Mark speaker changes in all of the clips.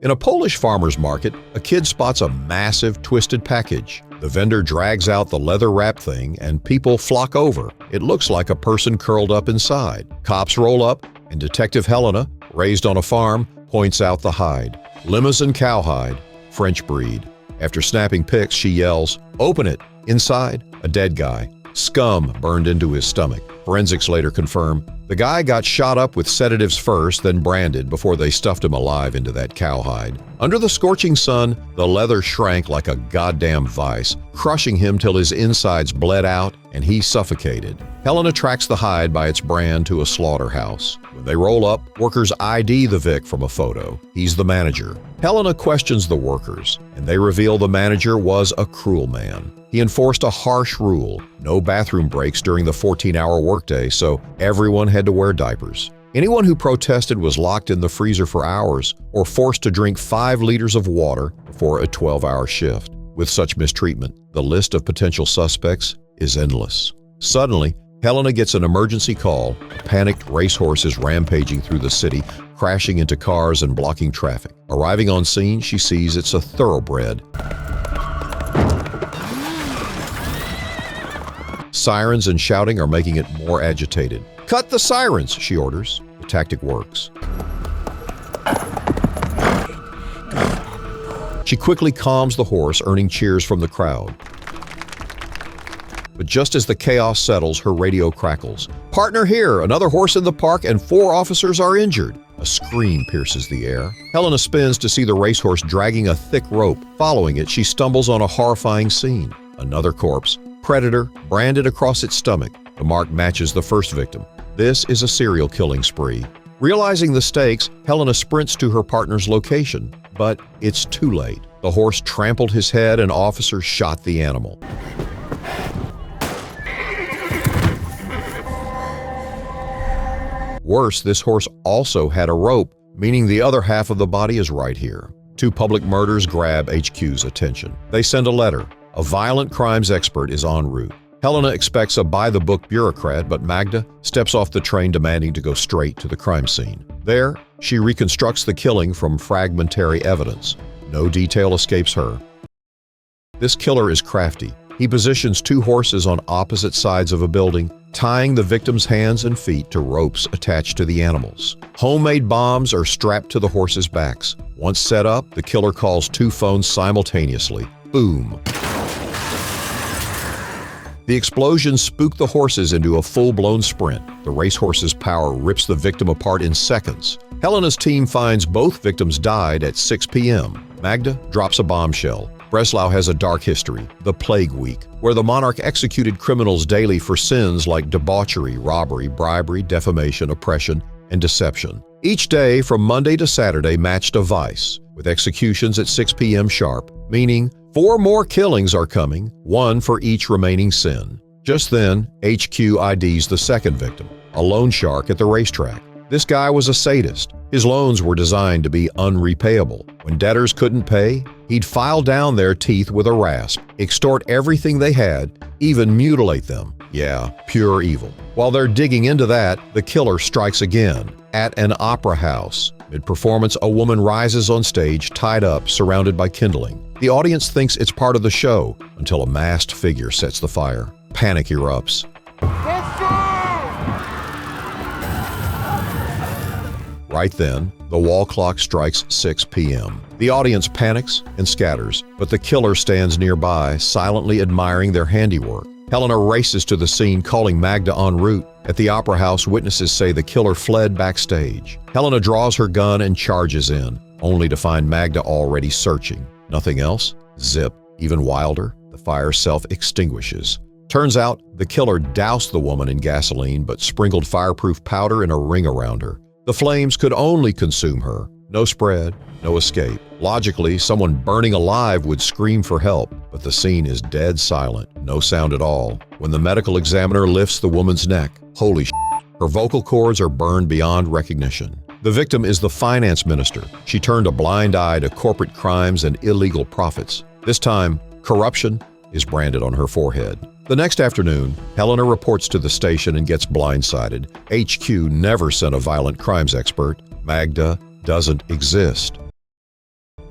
Speaker 1: In a Polish farmer's market, a kid spots a massive, twisted package. The vendor drags out the leather-wrapped thing, and people flock over. It looks like a person curled up inside. Cops roll up, and Detective Helena, raised on a farm, points out the hide. Limousin cowhide, French breed. After snapping pics, she yells, "Open it!" Inside, a dead guy. Scum burned into his stomach. Forensics later confirm the guy got shot up with sedatives first, then branded before they stuffed him alive into that cowhide. Under the scorching sun, the leather shrank like a goddamn vice, crushing him till his insides bled out and he suffocated. Helena tracks the hide by its brand to a slaughterhouse. When they roll up, workers ID the Vic from a photo. He's the manager. Helena questions the workers, and they reveal the manager was a cruel man. He enforced a harsh rule: no bathroom breaks during the 14-hour workday, so everyone had to wear diapers. Anyone who protested was locked in the freezer for hours or forced to drink 5 liters of water before a 12-hour shift. With such mistreatment, the list of potential suspects is endless. Suddenly, Helena gets an emergency call. A panicked racehorse is rampaging through the city, crashing into cars and blocking traffic. Arriving on scene, she sees it's a thoroughbred. Sirens and shouting are making it more agitated. "Cut the sirens," she orders. The tactic works. She quickly calms the horse, earning cheers from the crowd. But just as the chaos settles, her radio crackles. "Partner here! Another horse in the park and 4 officers are injured." A scream pierces the air. Helena spins to see the racehorse dragging a thick rope. Following it, she stumbles on a horrifying scene. Another corpse. Predator, branded across its stomach. The mark matches the first victim. This is a serial killing spree. Realizing the stakes, Helena sprints to her partner's location, but it's too late. The horse trampled his head and officers shot the animal. Worse, this horse also had a rope, meaning the other half of the body is right here. 2 public murders grab HQ's attention. They send a letter. A violent crimes expert is en route. Helena expects a by-the-book bureaucrat, but Magda steps off the train demanding to go straight to the crime scene. There, she reconstructs the killing from fragmentary evidence. No detail escapes her. This killer is crafty. He positions 2 horses on opposite sides of a building, tying the victim's hands and feet to ropes attached to the animals. Homemade bombs are strapped to the horses' backs. Once set up, the killer calls 2 phones simultaneously. Boom. The explosions spook the horses into a full-blown sprint. The racehorse's power rips the victim apart in seconds. Helena's team finds both victims died at 6 p.m. Magda drops a bombshell. Breslau has a dark history, the Plague Week, where the monarch executed criminals daily for sins like debauchery, robbery, bribery, defamation, oppression, and deception. Each day from Monday to Saturday matched a vice, with executions at 6 p.m. sharp, meaning 4 more killings are coming, 1 for each remaining sin. Just then, HQ IDs the second victim, a loan shark at the racetrack. This guy was a sadist. His loans were designed to be unrepayable. When debtors couldn't pay, he'd file down their teeth with a rasp, extort everything they had, even mutilate them. Yeah, pure evil. While they're digging into that, the killer strikes again. At an opera house. Mid-performance, a woman rises on stage, tied up, surrounded by kindling. The audience thinks it's part of the show, until a masked figure sets the fire. Panic erupts. Right then, the wall clock strikes 6 p.m. The audience panics and scatters, but the killer stands nearby, silently admiring their handiwork. Helena races to the scene, calling Magda en route. At the opera house, witnesses say the killer fled backstage. Helena draws her gun and charges in, only to find Magda already searching. Nothing else? Zip. Even wilder, the fire self-extinguishes. Turns out, the killer doused the woman in gasoline but sprinkled fireproof powder in a ring around her. The flames could only consume her. No spread, no escape. Logically, someone burning alive would scream for help, but the scene is dead silent, no sound at all. When the medical examiner lifts the woman's neck, holy shit, her vocal cords are burned beyond recognition. The victim is the finance minister. She turned a blind eye to corporate crimes and illegal profits. This time, corruption is branded on her forehead. The next afternoon, Helena reports to the station and gets blindsided. HQ never sent a violent crimes expert. Magda doesn't exist.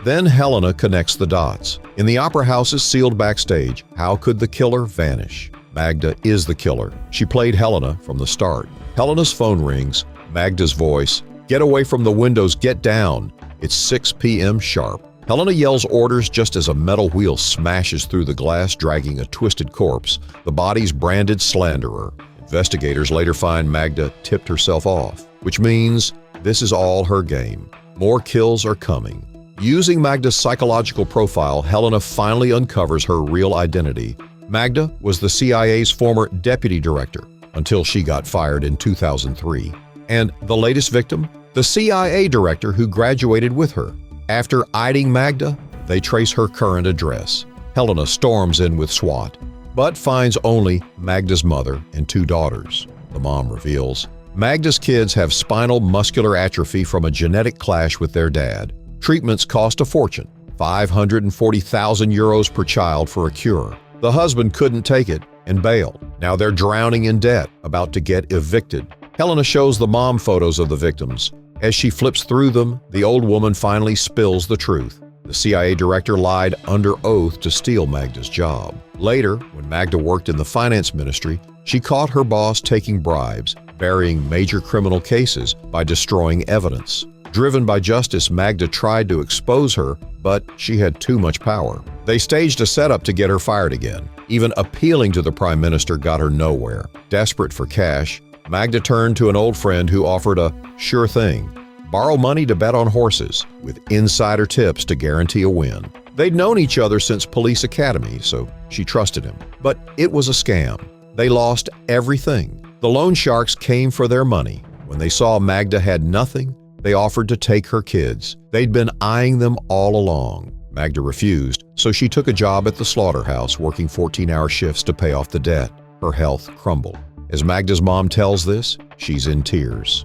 Speaker 1: Then Helena connects the dots. In the opera house's sealed backstage, how could the killer vanish? Magda is the killer. She played Helena from the start. Helena's phone rings. Magda's voice, "Get away from the windows, get down." It's 6 p.m. sharp. Helena yells orders just as a metal wheel smashes through the glass, dragging a twisted corpse, the body's branded slanderer. Investigators later find Magda tipped herself off, which means this is all her game. More kills are coming. Using Magda's psychological profile, Helena finally uncovers her real identity. Magda was the CIA's former deputy director until she got fired in 2003. And the latest victim? The CIA director who graduated with her. After iding Magda, they trace her current address. Helena storms in with SWAT, but finds only Magda's mother and 2 daughters. The mom reveals, Magda's kids have spinal muscular atrophy from a genetic clash with their dad. Treatments cost a fortune, 540,000 euros per child for a cure. The husband couldn't take it and bailed. Now they're drowning in debt, about to get evicted. Helena shows the mom photos of the victims. As she flips through them, the old woman finally spills the truth. The CIA director lied under oath to steal Magda's job. Later, when Magda worked in the finance ministry, she caught her boss taking bribes, burying major criminal cases by destroying evidence. Driven by justice, Magda tried to expose her, but she had too much power. They staged a setup to get her fired again. Even appealing to the prime minister got her nowhere. Desperate for cash, Magda turned to an old friend who offered a sure thing: borrow money to bet on horses, with insider tips to guarantee a win. They'd known each other since police academy, so she trusted him. But it was a scam. They lost everything. The loan sharks came for their money. When they saw Magda had nothing, they offered to take her kids. They'd been eyeing them all along. Magda refused, so she took a job at the slaughterhouse, working 14-hour shifts to pay off the debt. Her health crumbled. As Magda's mom tells this, she's in tears.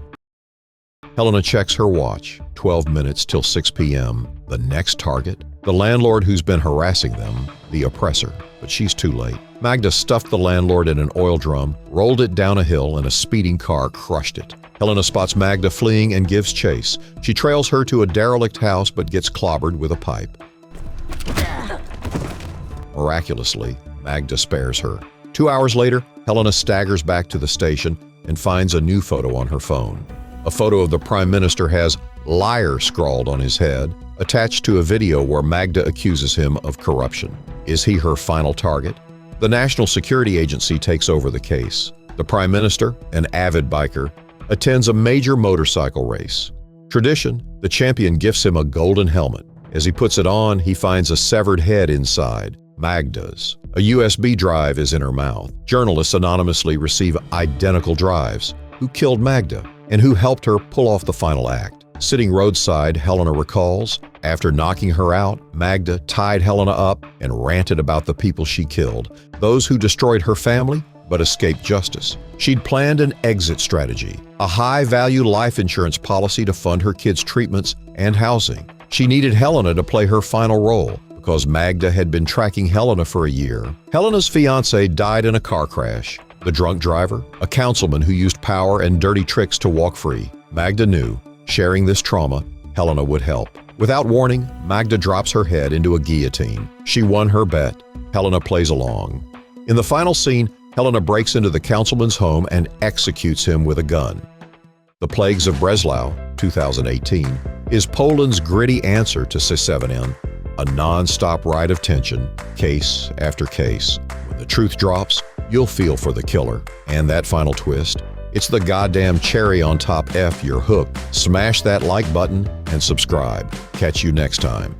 Speaker 1: Helena checks her watch. 12 minutes till 6 p.m. The next target? The landlord who's been harassing them, the oppressor. But she's too late. Magda stuffed the landlord in an oil drum, rolled it down a hill, and a speeding car crushed it. Helena spots Magda fleeing and gives chase. She trails her to a derelict house but gets clobbered with a pipe. Miraculously, Magda spares her. 2 hours later, Helena staggers back to the station and finds a new photo on her phone. A photo of the Prime Minister has "liar" scrawled on his head, attached to a video where Magda accuses him of corruption. Is he her final target? The National Security Agency takes over the case. The Prime Minister, an avid biker, attends a major motorcycle race. Tradition, the champion gifts him a golden helmet. As he puts it on, he finds a severed head inside. Magda's. A USB drive is in her mouth. Journalists anonymously receive identical drives. Who killed Magda? And who helped her pull off the final act? Sitting roadside, Helena recalls, after knocking her out, Magda tied Helena up and ranted about the people she killed, those who destroyed her family but escaped justice. She'd planned an exit strategy, a high-value life insurance policy to fund her kids' treatments and housing. She needed Helena to play her final role, because Magda had been tracking Helena for a year. Helena's fiancé died in a car crash. The drunk driver, a councilman who used power and dirty tricks to walk free. Magda knew, sharing this trauma, Helena would help. Without warning, Magda drops her head into a guillotine. She won her bet. Helena plays along. In the final scene, Helena breaks into the councilman's home and executes him with a gun. The Plagues of Breslau, 2018, is Poland's gritty answer to C7N, a non-stop ride of tension, case after case. When the truth drops, you'll feel for the killer. And that final twist, it's the goddamn cherry on top. If you're hooked, smash that like button and subscribe. Catch you next time.